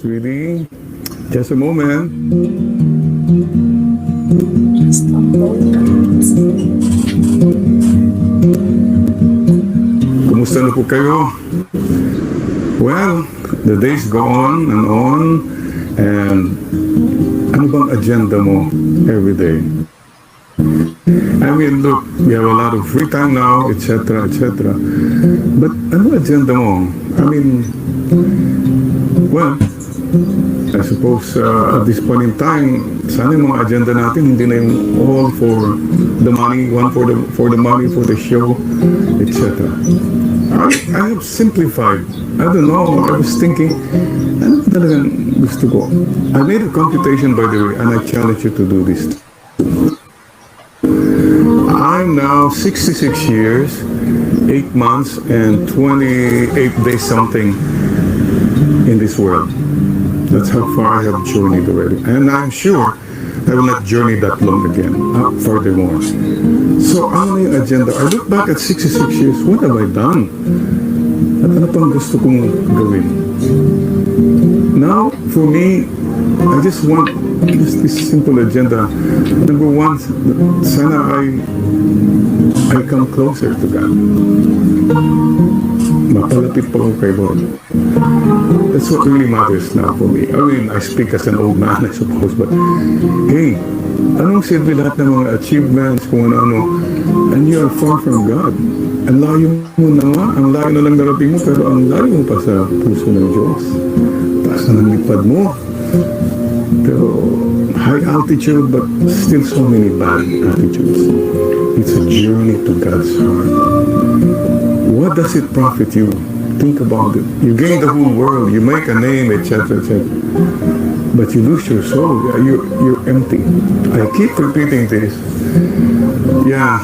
Really. Just a moment. Kumusta na po kayo? Well, the days go on, and ano bang agenda mo every day? I mean, look, we have a lot of free time now, etc., etc. But ano agenda mo? I mean, well, I suppose at this point in time, sana yung mga agenda natin hindi na yung all for the money, one for the money, for the show, etc. I have simplified. I don't know, I was thinking, ano talagang gusto ko? I made a computation, by the way, and I challenge you to do this. I'm now 66 years, 8 months, and 28 days something in this world. That's how far I have journeyed already. And I'm sure I will not journey that long again, furthermore. So, ano yung agenda? I look back at 66 years, what have I done? At ano pang gusto kong gawin? Now, for me, I just want this simple agenda. Number one, sana I come closer to God. Mapalapit pa ko kay Lord. That's what really matters now for me. I mean, I speak as an old man, I suppose, but hey, anong silbi lahat ng mga achievements, kung ano-ano, and you are far from God. Ang layo mo na nga, ang layo na lang narating mo, pero ang layo mo pa sa puso ng Diyos. Taas na ng lipad mo. Pero high altitude, but still so many bad attitudes. It's a journey to God's heart. What does it profit you? Think about it. You gain the whole world, you make a name, etc., etc. But you lose your soul. You're empty. I keep repeating this. Yeah,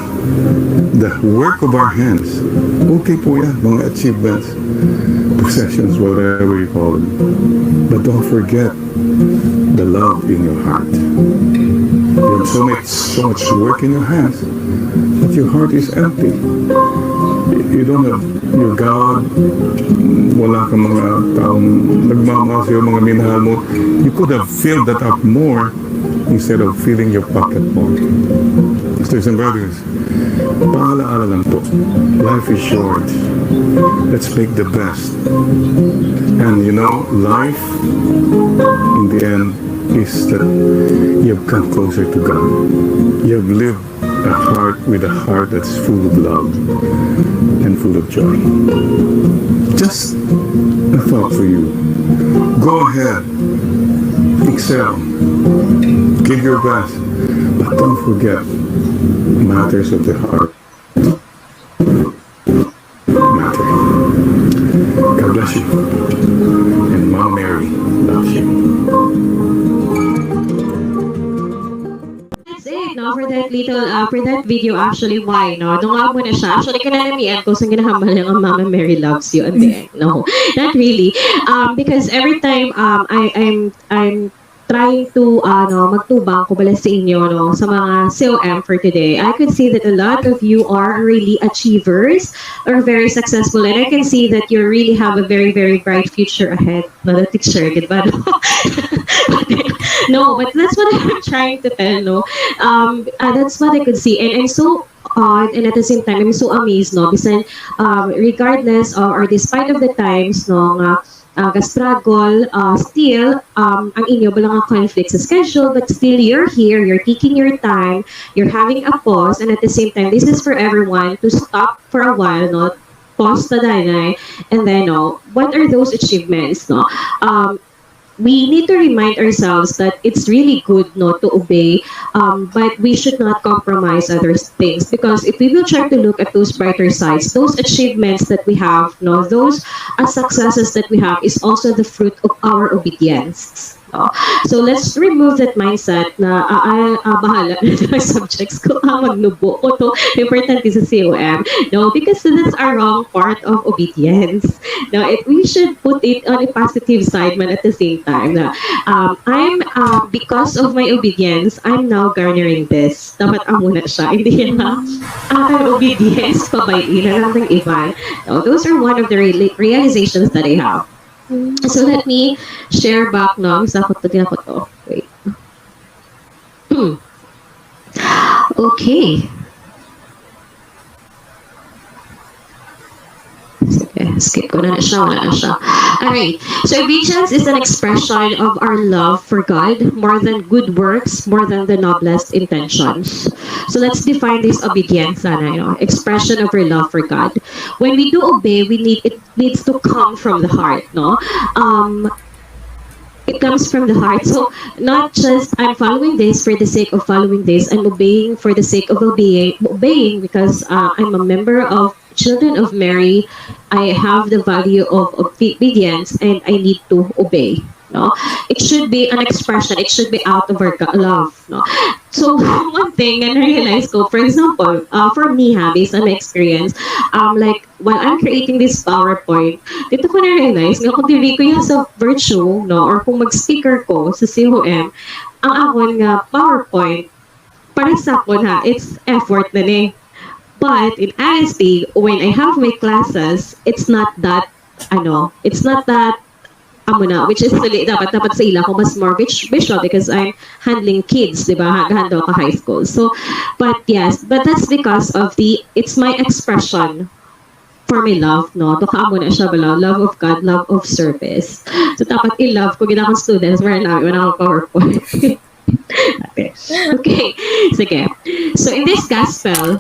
the work of our hands. Okay po yan, mga achievements, possessions, whatever you call them. But don't forget the love in your heart. You have so much work in your hands, but your heart is empty. You don't have your God, wala kang mga taong nagmamahal sa'yo, mga minahal mo. You could have filled that up more instead of filling your pocket more. Sisters and brothers, paalaala lang po. Life is short. Let's make the best. And you know, life, in the end, is that you have come closer to God. You have lived with a heart that's full of love and full of joy. Just a thought for you. Go ahead. Excel. Give your best. But don't forget matters of the heart. Matter. God bless you. And Mom Mary loves you. No, for that little, for that video, actually, why, no? Dunga mo na siya. Actually, kananamian ko, saan ginahamal lang ang Mama Mary loves you. And then, no, not really. Because every time, I'm trying to, magtubang ko bala sa inyo, no, sa mga CoM for today, I could see that a lot of you are really achievers or very successful, and I can see that you really have a very, very bright future ahead. No, the teacher, diba? No, but that's what I'm trying to tell, no? That's what I could see, and I'm so odd, and at the same time, I'm so amazed, no? Because regardless or despite of the times, no, struggle, still, ang inyo balang ang conflict sa schedule, but still you're here, you're taking your time, you're having a pause, and at the same time, this is for everyone to stop for a while, no? Pause the danay, and then, no, what are those achievements, no? We need to remind ourselves that it's really good not to obey, but we should not compromise other things, because if we will try to look at those brighter sides, those achievements that we have, no, those successes that we have is also the fruit of our obedience. So let's remove that mindset na bahala na subjects ko magnubo ko to important is sa CoM, no, because that's a wrong part of obedience. Now, we should put it on a positive side, man, at the same time. Because of my obedience, I'm now garnering this. Dapat amuna siya. Hindi na obedience, pabayin na lang ng iba. No, those are one of the realizations that I have. So let me share back no. Isa ko to, ko to. Wait. Okay. Sige, skip ko na siya, wala na siya. Alright, so obedience is an expression of our love for God more than good works, more than the noblest intentions. So let's define this obedience, expression of our love for God. When we do obey, it needs to come from the heart, no? It comes from the heart. So not just I'm following this for the sake of following this, I'm obeying for the sake of obeying because I'm a member of Children of Mary. I have the value of obedience and I need to obey. No, it should be an expression. It should be out of our love. No, so one thing I realized ko, for example, for me, based on my experience, like while I'm creating this PowerPoint, dito ko na-realize nga kung dili ko yan sa virtue, no, or kung mag-speaker ko sa COM, ang akon nga PowerPoint, para sa akon it's effort na ni. But in honesty, when I have my classes, it's not that, it's not that which is dapat sa ila ko mas more visual because I'm handling kids, di ba? Handle ka high school. So, but that's because of it's my expression for my love, no? Doka mo na siya bala, love of God, love of service. So, dapat i-love ko ginakong students, wala namin akong PowerPoint. Okay, sige. So in this gospel,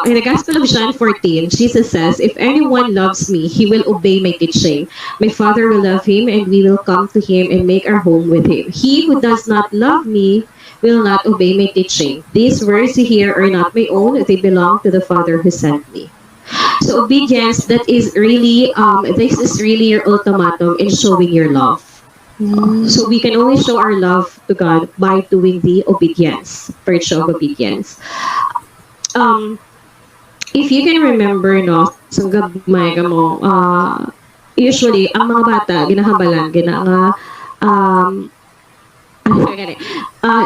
in the Gospel of John 14, Jesus says, "If anyone loves me, he will obey my teaching. My Father will love him, and we will come to him and make our home with him. He who does not love me will not obey my teaching. These words you hear are not my own; they belong to the Father who sent me." So obedience, that is really, this is really your ultimatum in showing your love. So we can only show our love to God by doing the obedience, virtue of obedience. If you can remember, no, sa gabmay ka mo, usually, ang mga bata, ginahabalan,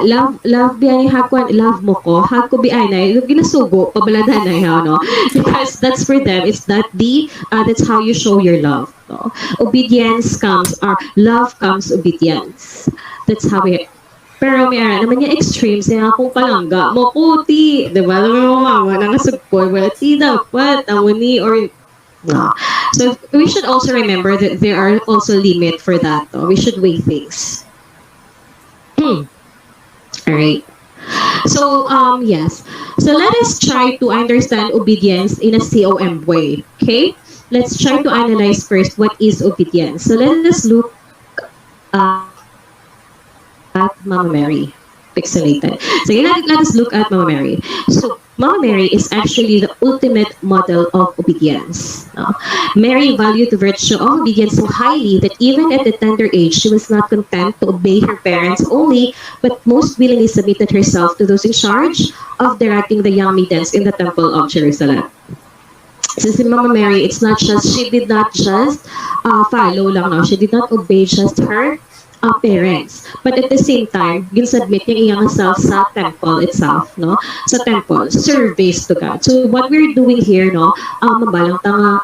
love biyan hakwan love mo ko hako bi anay ginasugo pabaladanay no because that's for them, it's that's how you show your love, no? Obedience comes or love comes obedience, that's how it. Pero may naman yung extremes na kung palangga mo kuti, di ba? Alam mo mama nangasugpoy wala ti dapat amuni or no. So we should also remember that there are also limit for that, no? We should weigh things. Alright. So, yes. So, let us try to understand obedience in a COM way. Okay? Let's try to analyze first what is obedience. So, let us look at Mama Mary. Pixelated. So, let us look at Mama Mary. So, Mama Mary is actually the ultimate model of obedience. Mary valued the virtue of obedience so highly that even at a tender age, she was not content to obey her parents only, but most willingly submitted herself to those in charge of directing the young maidens in the Temple of Jerusalem. So si Mama Mary, she did not just follow lang, no? She did not obey just her parents. But at the same time, ginsubmit niya iyang self sa temple itself, no? Sa temple, service to God. So what we're doing here, no, mabalang tanga,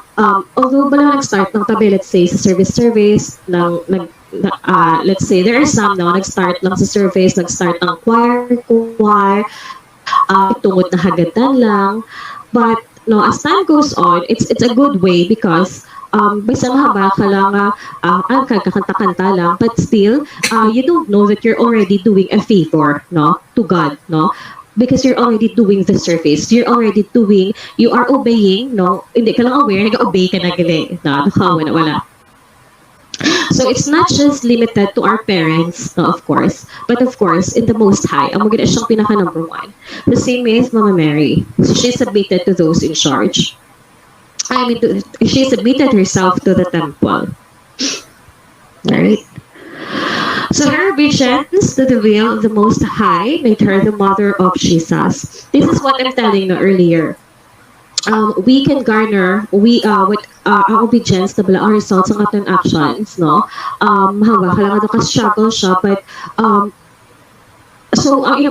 although balang nag-start ng tabi, let's say, sa service, let's say, there are some na nag-start lang sa service, nag-start ng choir, tungod na hagatan lang. But, no, as time goes on, it's a good way because basta mahaba ka lang, kakanta-kanta lang, but still, you don't know that you're already doing a favor, no, to God, no, because you're already doing the service, you are obeying, no, hindi ka lang aware, nag-obey ka na gali, no, wala. So it's not just limited to our parents, no, of course, but of course, in the Most High, ang maganda siyang pinaka-number one. The same way as Mama Mary, so she submitted to those in charge. She submitted herself to the temple. Right? So her obedience to the will of the Most High made her the mother of Jesus. This is what I'm telling you earlier. We can garner with our obedience na bala ang results ng ating actions, no? Hawa ka lang ka struggle siya, but so I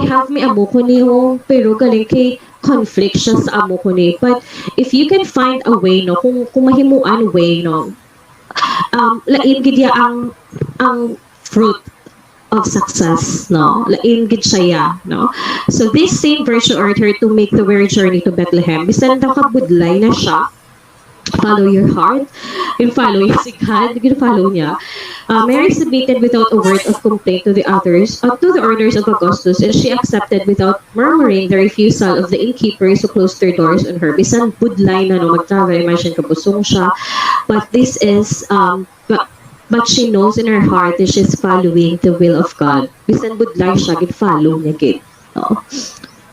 have me amo ko niyo pero galing kay conflict siya sa amo ko ni. But if you can find a way, no, kung mahimuan way, no, lain gid ya ang fruit of success, no? Lain gid siya ya, no? So this same virtue urged her to make the weary journey to Bethlehem. Bisan daw kabudlay na siya, follow your heart, and follow your si God, you follow niya. Mary submitted without a word of complaint to the others, to the orders of Augustus, and she accepted without murmuring the refusal of the innkeepers who closed their doors on her. Bisan budlay na, no, mag-travel, imagine kabusong siya. But this is, but she knows in her heart that she's following the will of God. Bisan budlay siya, gid-follow niya gid. No?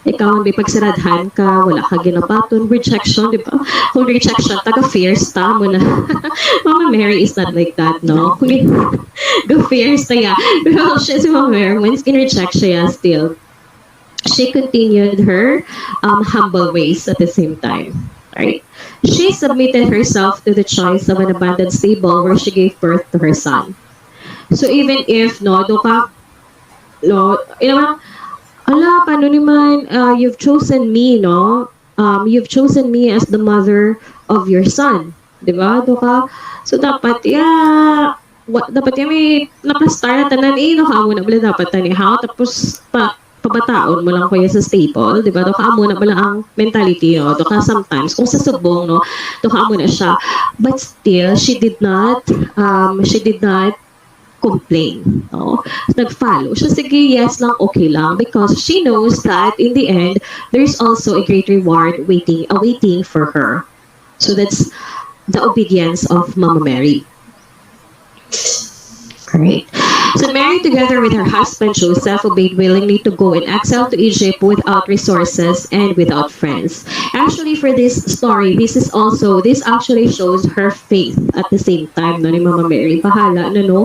Ikaw, may pagsaradhan ka, wala ka ginapaton, rejection, di ba? Kung rejection, taga-fierce ta mo na. Mama Mary is not like that, no? Kung ga-fierce ta ya. Pero siya si Mama Mary, when skin-reject siya still, she continued her humble ways at the same time. Right? She submitted herself to the choice of an abandoned stable where she gave birth to her son. So even if, no, do ka, no, ala, paano naman, you've chosen me, no? You've chosen me as the mother of your son. Diba? Doka? So, dapat, dapat may napastar na tanan, no? Kamo na bala dapat tani, ha? Tapos, pabataon mo lang kuya sa staple, diba? Doka amo na bala ang mentality, no? Doka sometimes, kung sa subong, no? Doka amo na siya. But still, she did not complain. No? Nag-follow. Siya, sige, yes lang, okay lang. Because she knows that in the end, there's also a great reward awaiting for her. So that's the obedience of Mama Mary. Alright. So Mary, together with her husband Joseph, obeyed willingly to go in exile to Egypt without resources and without friends. Actually, for this story, this actually shows her faith at the same time, no, ni Mama Mary. Bahala na, no?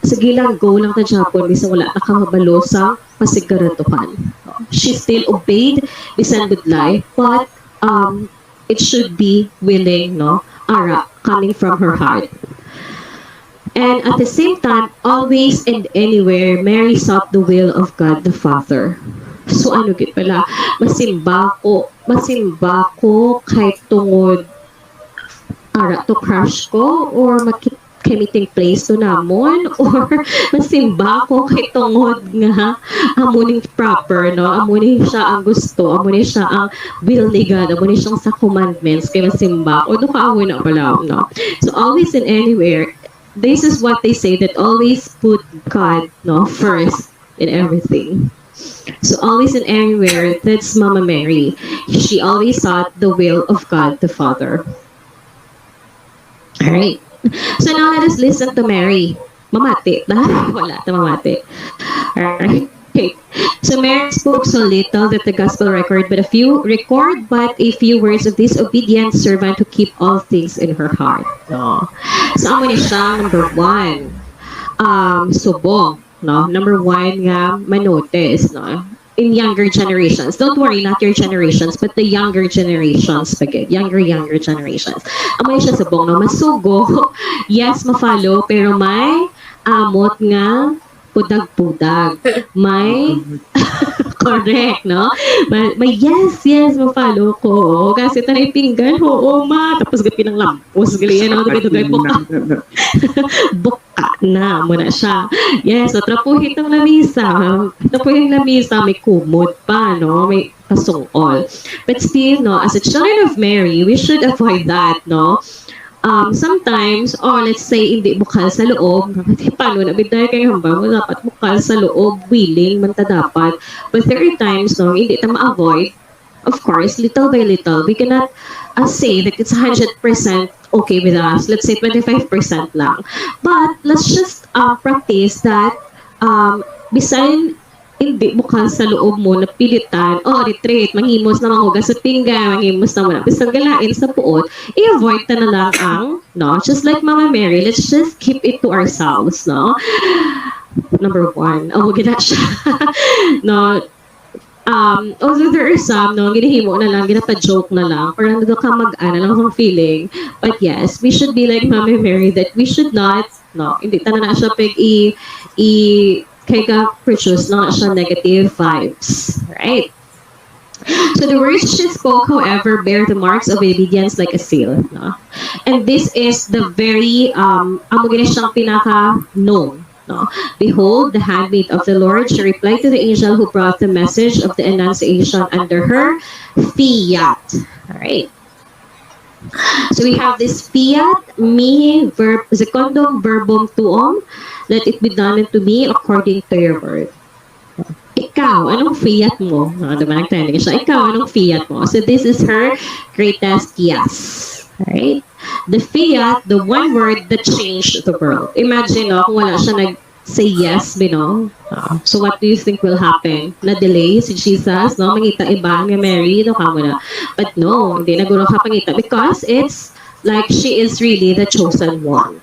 Sige lang, go lang ta Japon, bisa wala nakakabalo sa pasiguratuhan. She still obeyed, bisan budlay, but it should be willing, no? Ara, coming from her heart. And at the same time, always and anywhere, Mary sought the will of God the Father. So ano git pala, masimba ko kahit tungod ara to crush ko or meeting place to namon or masimba ko kay tungod nga amuning proper, no? Amuning siya ang gusto, amuning siya ang will ni God, amuning siya sa commandments kay masimba ko. Doon ka amo na pala, no? So always and anywhere, this is what they say, that always put God, no, first in everything. So always and anywhere, that's Mama Mary. She always sought the will of God the Father. Alright. So now let us listen to Mary. Mamati. Wala ta mamati. Alright. Okay. So Mary spoke so little that the gospel record but a few words of this obedient servant to keep all things in her heart. No. So amo ni siya, number 1. Subong. No? Number 1 nga, manotes. No? In younger generations. Don't worry, not your generations, but the younger generations. Younger generations. Amay siya subong, no? Masugo. Yes, ma-follow, pero may amot nga pudag-pudag. May correct, no? May yes, ma-follow ko. Kasi tanay pinggan, oo, ma. Tapos gapi ng lampos. Gali, ano? Dugay-dugay po ka. Buka na muna siya. Yes, so trapuhin ng lamisa. Trapuhin ng lamisa, may kumot pa, no? May pasungol. But still, no, as a children of Mary, we should avoid that, no? Sometimes, let's say, hindi bukal sa loob. Paano na biday kayo hamba mo? Dapat bukal sa loob, willing, man ta dapat. But there are times, no, hindi ta ma-avoid. Of course, little by little, we cannot say that it's 100% okay with us. Let's say 25% lang. But let's just practice that bisan hindi bukal sa loob mo na pilitan, retreat, manghimos na manghugas sa pinggan, manghimos na muna. Bisan galain sa puot, i-avoid ta na lang ang, no? Just like Mama Mary, let's just keep it to ourselves, no? Number 1, gina siya. No? Although there are some, no, ginahimo na lang, ginapa-joke na lang, parang ka mag-ana lang ang feeling. But yes, we should be like Mama Mary, that we should not, no, hindi ta na siya pag kaya ka produce na siya negative vibes. Right? So the words she spoke, however, bear the marks of obedience like a seal. No? And this is the very, amo gina siyang pinaka-known. No? Behold, the handmaid of the Lord, she replied to the angel who brought the message of the Annunciation under her fiat. Alright. So we have this fiat, mihi, verb, secundum verbum tuum, let it be done unto me according to your word. Ikaw, anong fiat mo? Diba nagtanong siya, ikaw, anong fiat mo? So this is her greatest yes. Right? The fiat, the one word that changed the world. Imagine, no, kung wala siya nag-say yes, so what do you think will happen? Na-delay si Jesus, no? Mangita iba nga Mary, no, kamo na. But no, hindi na guro ka pangita because it's like she is really the chosen one.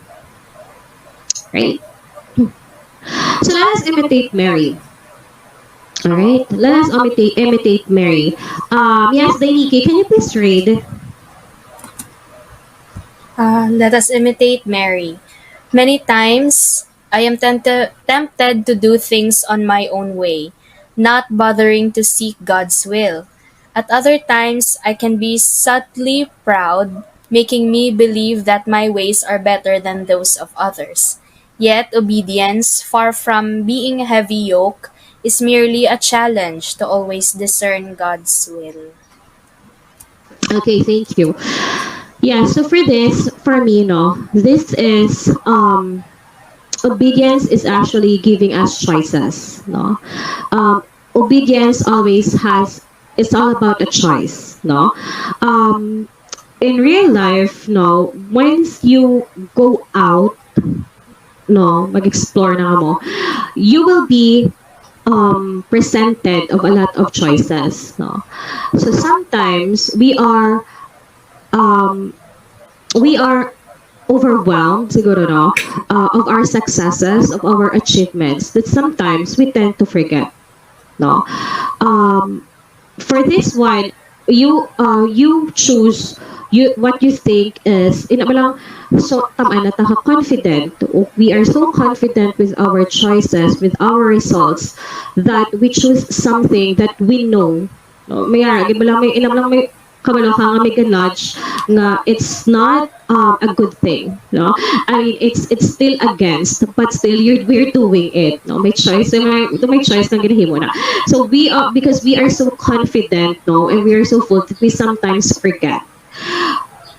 Right? So let us imitate Mary. Alright, let us imitate Mary. Yes, Dainike, can you please read? Let us imitate Mary. Many times, I am tempted to do things on my own way, not bothering to seek God's will. At other times, I can be subtly proud, making me believe that my ways are better than those of others. Yet, obedience, far from being a heavy yoke, is merely a challenge to always discern God's will. Okay, thank you. Yeah, so for this, for me, no, this is, obedience is actually giving us choices, no? Obedience always has, it's all about a choice, no? In real life, no, once you go out, no, mag-explore na mo, you will be presented of a lot of choices, no? So sometimes we are overwhelmed, siguro, no, of our successes, of our achievements, that sometimes we tend to forget, no? For this one, you choose what you think is so confident. We are so confident with our choices, with our results, that we choose something that we know. No, may ilam lang may kabalo ka nga may ganudge nga it's not a good thing, no? I mean, it's still against, but still we're doing it, no? May choice, may choice ng ginahimo na. So we are, because we are so confident, no, and we are so full that we sometimes forget.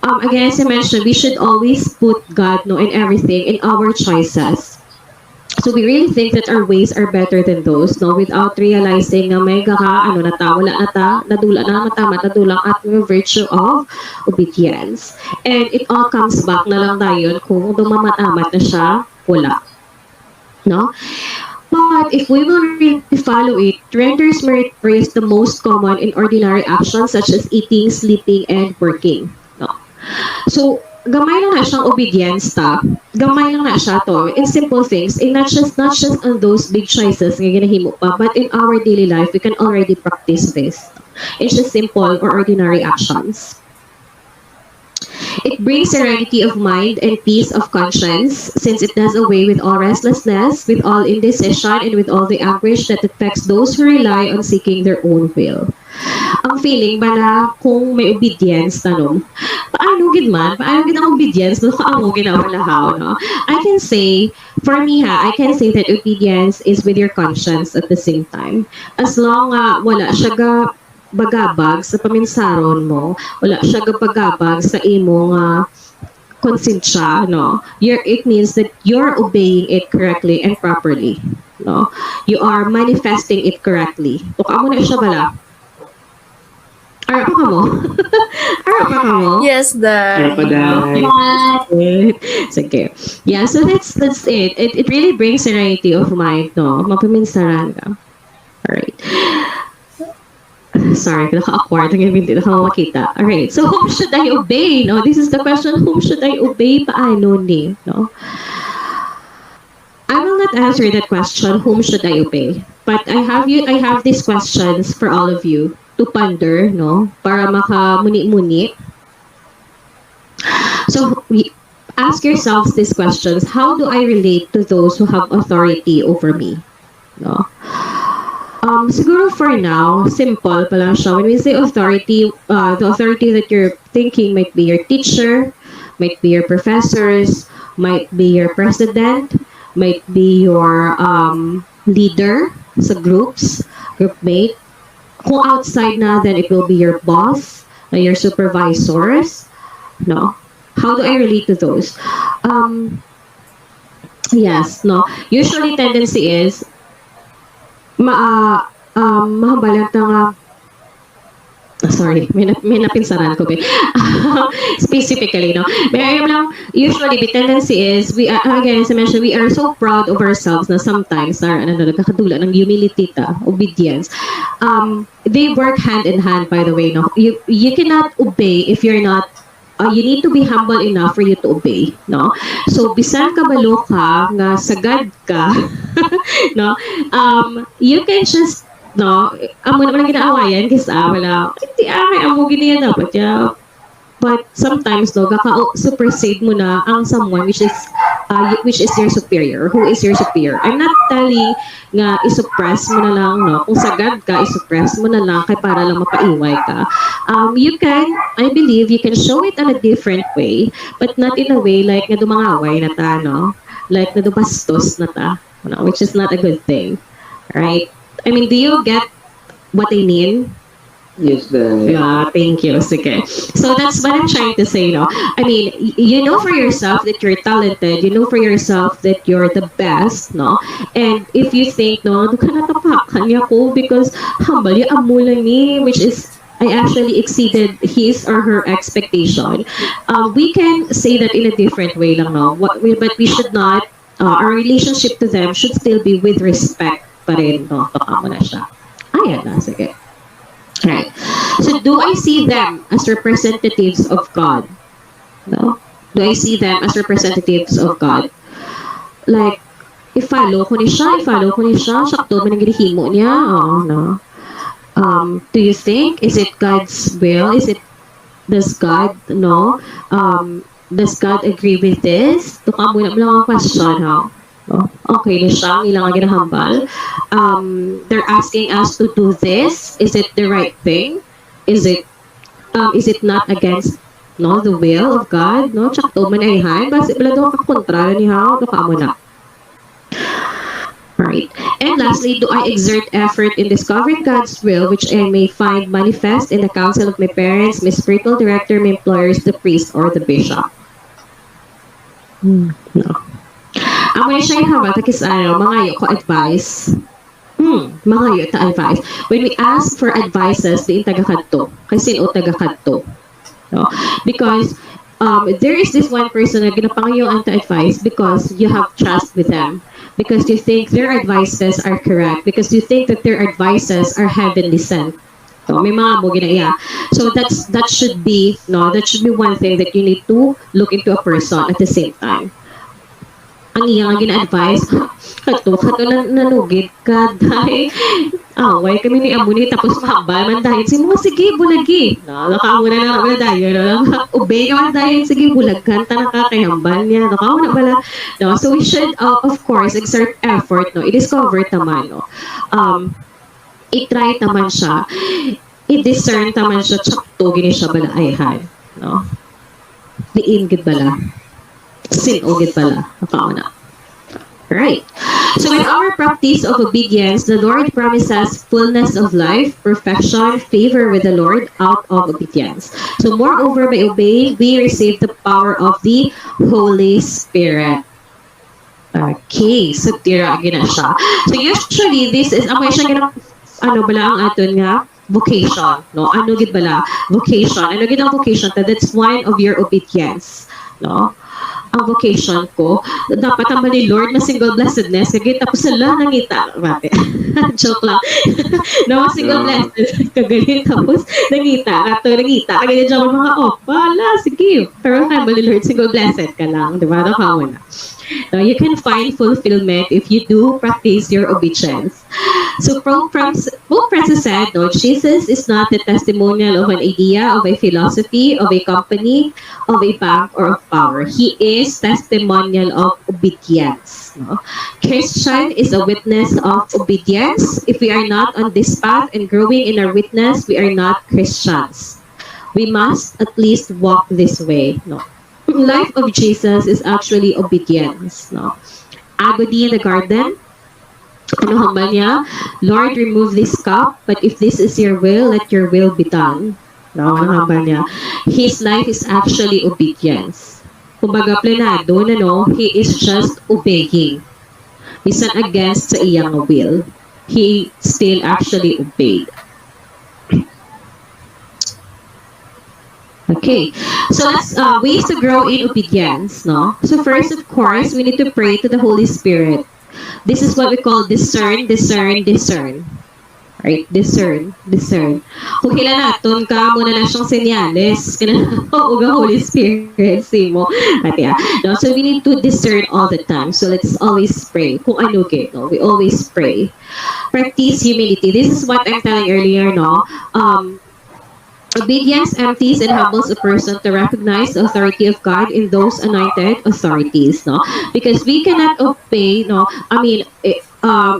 Again, as I mentioned, we should always put God, no, in everything, in our choices. So we really think that our ways are better than those, no, without realizing na may gaka, ano na ta, wala na ta, nadula na matama, nadulang at yung virtue of obedience. And it all comes back na lang tayo kung dumamat-amat na siya, wala. No? But if we will really follow it, renders merit praise the most common in ordinary actions such as eating, sleeping, and working. No? So, gamay lang na siyang obedience ta. Gamay lang na siya to in simple things, and not just on those big choices nga ginahimo pa, but in our daily life we can already practice this. It's just simple or ordinary actions. It brings serenity of mind and peace of conscience, since it does away with all restlessness, with all indecision, and with all the anguish that affects those who rely on seeking their own will. Ang feeling ba na kung may obedience, tanong, paano gid ang obedience, no? Kaamo ginawalahaw, no? I can say, for me I can say that obedience is with your conscience at the same time. As long wala siya bagabag sa paminsaron mo, wala siya bagabag sa imong konsensya, no? It means that you're obeying it correctly and properly, no? You are manifesting it correctly. Tuka mo na siya bala. Ara pa mo? Ara pa mo? Yes, Ara pa dahil. Sige. Yeah, so that's it. It really brings serenity of mind, no? Mapaminsaran ka. Alright. Sorry, naka-awkward. Hindi nakamakita. Alright, so whom should I obey? No, this is the question. Whom should I obey? Paano ni? No? I will not answer that question. Whom should I obey? But I have these questions for all of you to ponder, no? Para makamuni-muni. So ask yourselves these questions. How do I relate to those who have authority over me? No? Siguro for now, simple pa lang siya. When we say authority, the authority that you're thinking might be your teacher, might be your professors, might be your president, might be your leader sa groups, groupmate. Kung outside na, then it will be your boss, your supervisors. No? How do I relate to those? Yes, no. Usually tendency is mahabalat nga sorry, may napinsaran ko ba? Specifically, no? But ayun lang, usually the tendency is, we again, as I mentioned, we are so proud of ourselves na sometimes, nagkakatula ng humility obedience. They work hand in hand, by the way, no? You cannot obey if you're not you need to be humble enough for you to obey, no? So bisan kabalo ka nga sagad ka, no? You can just amo naman ang ginaawayan kasi wala hindi amo giniya dapat ya. But sometimes supersede mo na ang someone which is your superior, who is your superior. I'm not telling nga isuppress mo na lang, no? Kung sagad ka, isuppress mo na lang kay para lang mapaiway ka. You can, I believe, you can show it in a different way, but not in a way like nga dumangaway na ta, no? Like na dumastos na ta, no? Which is not a good thing, right? I mean, do you get what I mean? Yes, yeah, thank you. Sige. So that's what I'm trying to say, no? I mean, you know for yourself that you're talented, you know for yourself that you're the best, no? And if you think, no, ka natapakan niya ko because humble, amo lang ni, which is, I actually exceeded his or her expectation. We can say that in a different way lang, no? But we should not, our relationship to them should still be with respect pa rin, no? Taka mo na siya. Ayan na, sige. Right. So do I see them as representatives of God? No? Do I see them as representatives of God? Like, i-follow ko ni siya, sakto man ang ginihimo niya, no? Do you think, is it God's will? Does God, no? Does God agree with this? Tuka muna mo lang ang question, ha? Okay na siya, ilang ginahambal. They're asking us to do this. Is it the right thing? Is it not against the will of God? No, tsakto man ay hay. Basta pala daw kakontra ni how do ka mo na. Right. And lastly, do I exert effort in discovering God's will, which I may find manifest in the counsel of my parents, my spiritual director, my employers, the priest, or the bishop? No. Amo na siya yung habatakis mga ko advice. Mga ta advice. When we ask for advices, di taga-kadto. Kasi o taga-kadto. No? Because there is this one person na ginapangayo ang advice because you have trust with them. Because you think their advices are correct. Because you think that their advices are heavenly sent. So, may mga mo ginaya. So that should be one thing that you need to look into a person at the same time. Ang iyang gina-advise, kato nanugid ka, dahil away kami ni Amuni, tapos mahambal man dahil, sige, bulagi. Nakauna na naman dahil, obey ka man dahil, sige, bulagkan, tanaka kay hambal niya, nakauna pala. No? So we should, of course, exert effort, no? I-discover naman, no? I-try naman siya, i-discern naman siya, tsakto, gini siya bala ayhan, no? Diin gid bala. Sinugid pala. Nakauna. Right. So in our practice of obedience, the Lord promises fullness of life, perfection, favor with the Lord out of obedience. So moreover, by obeying, we receive the power of the Holy Spirit. Okay. So tira gina siya. So usually, this is, amoy siya gina, bala ang aton nga, vocation. No? Ano gid bala? Vocation. Ano gid ang vocation? That's one of your obedience. No? Ang vocation ko, dapat ang ni Lord na single blessedness, kagay tapos sila nangita. Joke lang. No, single blessed. Kagay tapos nangita. Kagay dyan mga, wala, sige. Pero kaya ni Lord, single blessed ka lang. Diba? Nakawa na. No, you can find fulfillment if you do practice your obedience. So Pope Francis said, no, Jesus is not the testimonial of an idea, of a philosophy, of a company, of a bank, or of power. He is testimonial of obedience. No? Christian is a witness of obedience. If we are not on this path and growing in our witness, we are not Christians. We must at least walk this way. No? Life of Jesus is actually obedience. No? Agony in the garden, ano hamba niya? Lord, remove this cup, but if this is your will, let your will be done. No, ano hamba niya? His life is actually obedience. Kumbaga, plenado na no, he is just obeying. He's not against sa iyang will. He still actually obeyed. Okay, so let's ways to grow in obedience, no? So first, of course, we need to pray to the Holy Spirit. This is what we call discern, discern, discern. Right? Discern, discern. Kung kailan naton ka, muna na siyang senyales. Uga Holy Spirit, see mo. At yeah. No? So we need to discern all the time. So let's always pray. Kung ano no? We always pray. Practice humility. This is what I'm telling earlier, no? Obedience empties and humbles a person to recognize the authority of God in those anointed authorities, no? Because we cannot obey, no? I mean,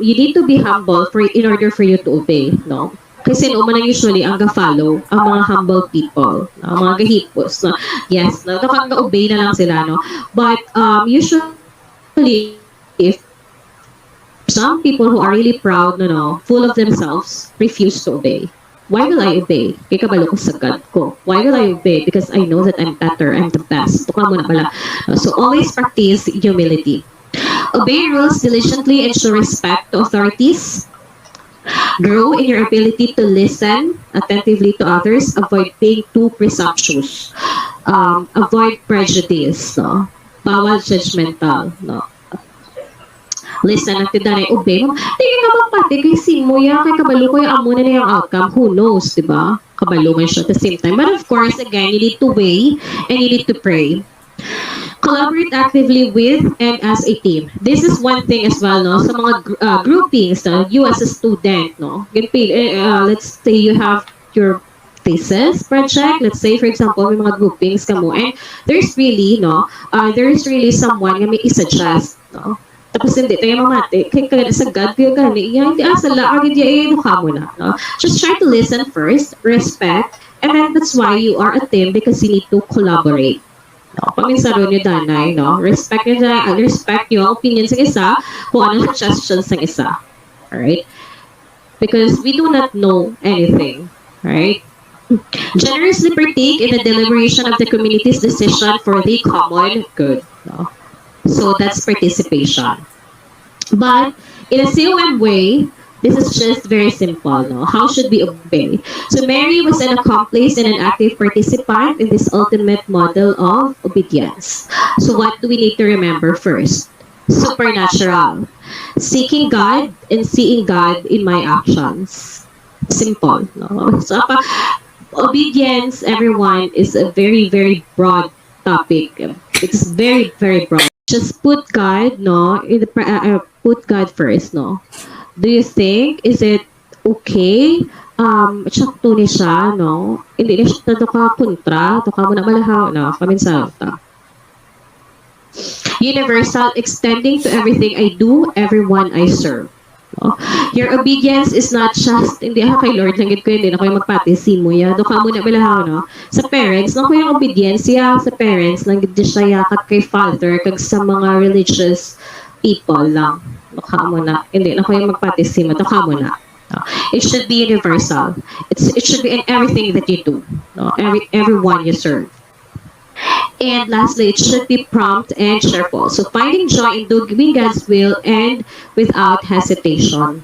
you need to be humble in order for you to obey, no? Kasi naman usually ang ga-follow ang mga humble people, no? Mga gahipos, no? Yes, no? Nakaka-obey na lang sila, no? But usually, if some people who are really proud, no, full of themselves, refuse to obey. Why will I obey? Kaya kabalo ko sa God ko. Why will I obey? Because I know that I'm better, I'm the best. Tuka mo na pala. So always practice humility. Obey rules diligently and show respect to authorities. Grow in your ability to listen attentively to others. Avoid being too presumptuous. Avoid prejudice. No? Bawal judgmental. No? Listen, at tinanay, obey mo. Tingin naman pati, kay Simo yan, kay kabalo ko yung amo na yung outcome. Who knows, di ba? Kabalo man siya at the same time. But of course, again, you need to weigh and you need to pray. Collaborate actively with and as a team. This is one thing as well, no? Sa mga groupings, you as a student, no? Let's say you have your thesis project. Let's say, for example, may mga groupings ka mo. And there's really, no? There's really someone na may isuggest, no? Tapos hindi tayo mamati. Kaya kagana sa God, kaya gani, hindi asala, agad yung ka mo na. No? Just try to listen first, respect, and then that's why you are a team because you need to collaborate. No? Paminsaro nyo danay, no? Respect yung opinion sa isa, kung anong suggestions ng isa. Alright? Because we do not know anything. Right? Generously partake in the deliberation of the community's decision for the common good. No? So that's participation. But in a CoM way, this is just very simple. No? How should we obey? So Mary was an accomplice and an active participant in this ultimate model of obedience. So what do we need to remember first? Supernatural. Seeking God and seeing God in my actions. Simple. No? So obedience, everyone, is a very, very broad topic. It's very, very broad. Just put God, no, put God first, no. Do you think, is it okay? Sakto ni siya, no? Hindi na siya ka kontra, to ka mo na malahaw, no? Paminsan ta. Universal, extending to everything I do, everyone I serve. No? Your obedience is not just, hindi ako kay Lord, langit ko hindi na kayo magpatisi mo ya. Do ka muna balahaw, no? Sa parents, no ko yung obedience ya sa parents, langit di siya kag kay father, kag sa mga religious people lang. Do ka muna, hindi na kayo magpatisi mo, do ka muna. No? It should be universal. It should be in everything that you do. No? Everyone you serve. And lastly, it should be prompt and cheerful. So finding joy in doing God's will and without hesitation.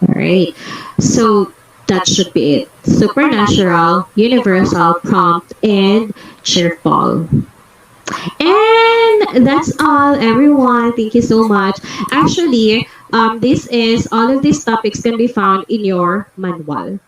Alright. So that should be it. Supernatural, universal, prompt, and cheerful. And that's all, everyone. Thank you so much. Actually, all of these topics can be found in your manual.